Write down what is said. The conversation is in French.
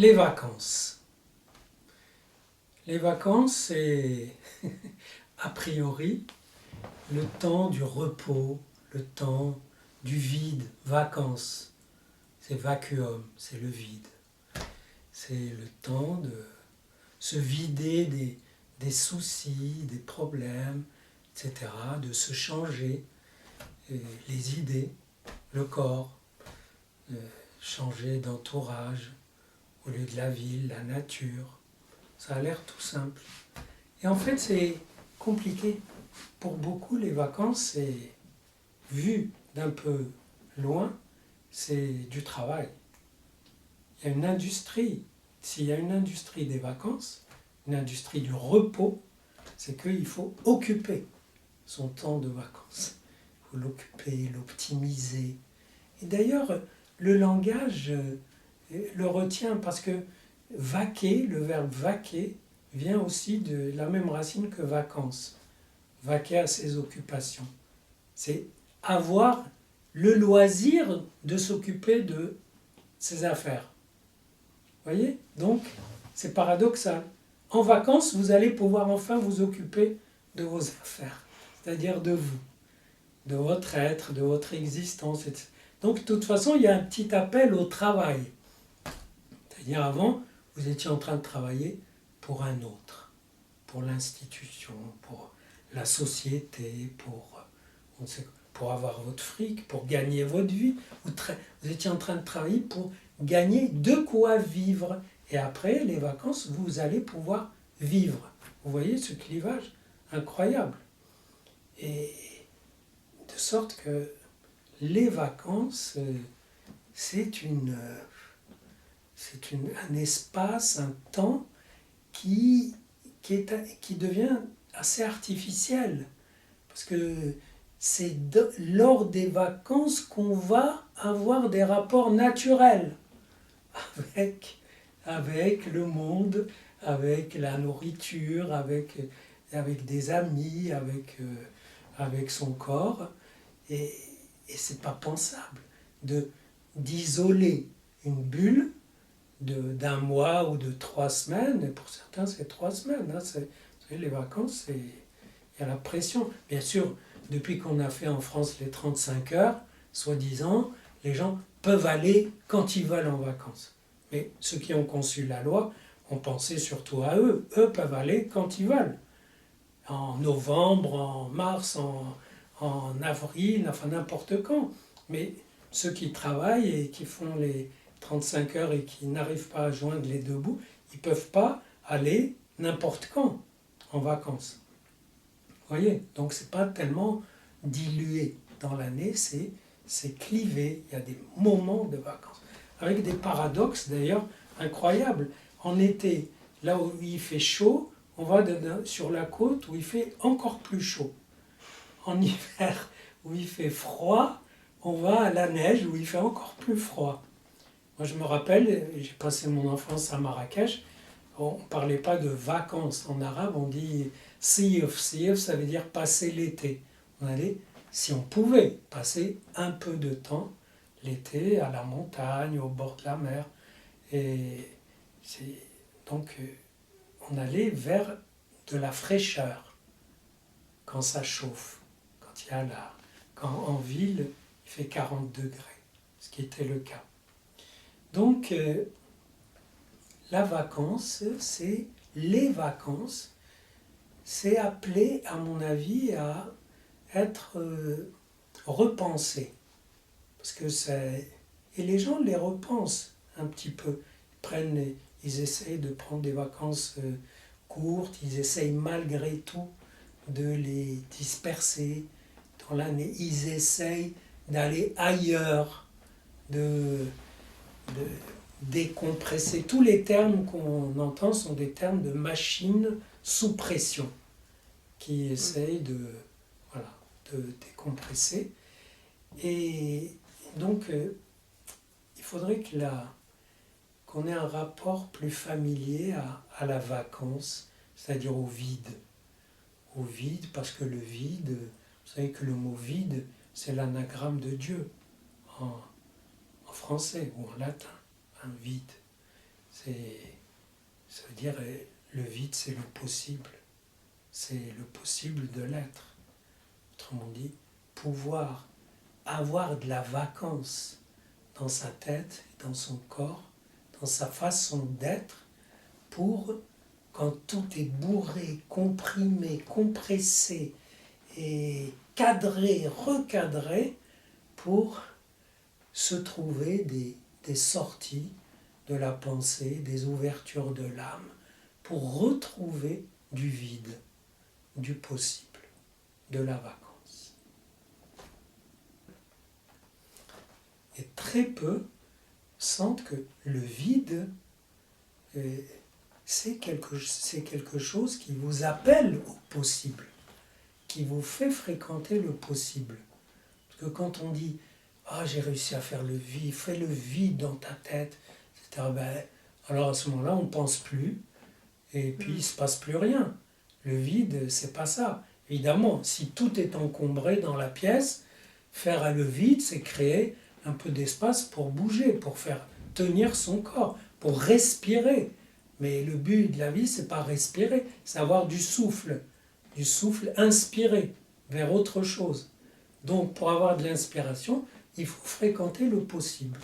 Les vacances. Les vacances, c'est a priori le temps du repos, le temps du vide. Vacances, c'est vacuum, c'est le vide. C'est le temps de se vider des soucis, des problèmes, etc., de se changer les idées, le corps, changer d'entourage, au lieu de la ville, la nature. Ça a l'air tout simple. Et en fait, c'est compliqué. Pour beaucoup, les vacances, c'est vu d'un peu loin, c'est du travail. Il y a une industrie. S'il y a une industrie des vacances, une industrie du repos, c'est qu'il faut occuper son temps de vacances. Il faut l'occuper, l'optimiser. Et d'ailleurs, le langage le retient parce que vaquer, le verbe vaquer, vient aussi de la même racine que vacances. Vaquer à ses occupations. C'est avoir le loisir de s'occuper de ses affaires. Vous voyez? Donc, c'est paradoxal. En vacances, vous allez pouvoir enfin vous occuper de vos affaires, c'est-à-dire de vous, de votre être, de votre existence, etc. Donc, de toute façon, il y a un petit appel au travail. C'est-à-dire, avant, vous étiez en train de travailler pour un autre, pour l'institution, pour la société, pour avoir votre fric, pour gagner votre vie. Vous étiez en train de travailler pour gagner de quoi vivre. Et après, les vacances, vous allez pouvoir vivre. Vous voyez ce clivage incroyable. Et de sorte que les vacances, c'est un espace, un temps qui devient assez artificiel. Parce que c'est lors des vacances qu'on va avoir des rapports naturels avec le monde, avec la nourriture, avec des amis, avec son corps. Et c'est pas pensable d'isoler une bulle d'un mois ou de 3 semaines. Et pour certains, c'est 3 semaines. Hein. Vous savez, les vacances, il y a la pression. Bien sûr, depuis qu'on a fait en France les 35 heures, soi-disant, les gens peuvent aller quand ils veulent en vacances. Mais ceux qui ont conçu la loi ont pensé surtout à eux. Eux peuvent aller quand ils veulent. En novembre, en mars, en avril, enfin n'importe quand. Mais ceux qui travaillent et qui font les 35 heures et qui n'arrivent pas à joindre les deux bouts, ils ne peuvent pas aller n'importe quand en vacances. Vous voyez? Donc c'est pas tellement dilué dans l'année, c'est clivé. Il y a des moments de vacances. Avec des paradoxes d'ailleurs incroyables. En été, là où il fait chaud, on va sur la côte où il fait encore plus chaud. En hiver, où il fait froid, on va à la neige où il fait encore plus froid. Moi je me rappelle, j'ai passé mon enfance à Marrakech, on ne parlait pas de vacances en arabe, on dit siyaf. Siyaf, ça veut dire passer l'été. On allait, si on pouvait, passer un peu de temps l'été à la montagne, au bord de la mer. Et donc on allait vers de la fraîcheur quand ça chauffe, quand en ville il fait 40 degrés, ce qui était le cas. Donc la vacance, les vacances, c'est appelé, à mon avis, à être repensé. Parce que et les gens les repensent un petit peu. Ils essayent de prendre des vacances courtes, ils essayent malgré tout de les disperser dans l'année. Ils essayent d'aller ailleurs, de décompresser. Tous les termes qu'on entend sont des termes de machines sous pression qui essayent de décompresser. Et donc, il faudrait qu'on ait un rapport plus familier à la vacance, c'est-à-dire au vide. Au vide, parce que le vide, vous savez que le mot vide, c'est l'anagramme de Dieu en français ou en latin, un vide. Ça veut dire, le vide, c'est le possible. C'est le possible de l'être. Autrement dit, pouvoir avoir de la vacance dans sa tête, dans son corps, dans sa façon d'être, pour, quand tout est bourré, comprimé, compressé, et cadré, recadré, pour se trouver des sorties de la pensée, des ouvertures de l'âme, pour retrouver du vide, du possible, de la vacance. Et très peu sentent que le vide, c'est quelque chose qui vous appelle au possible, qui vous fait fréquenter le possible. Parce que quand on dit « Ah, j'ai réussi à faire le vide, fais le vide dans ta tête », etc., alors à ce moment-là, on ne pense plus, et puis il ne se passe plus rien. Le vide, c'est pas ça. Évidemment, si tout est encombré dans la pièce, faire le vide, c'est créer un peu d'espace pour bouger, pour faire tenir son corps, pour respirer. Mais le but de la vie, c'est pas respirer, c'est avoir du souffle inspiré vers autre chose. Donc, pour avoir de l'inspiration, il faut fréquenter le possible.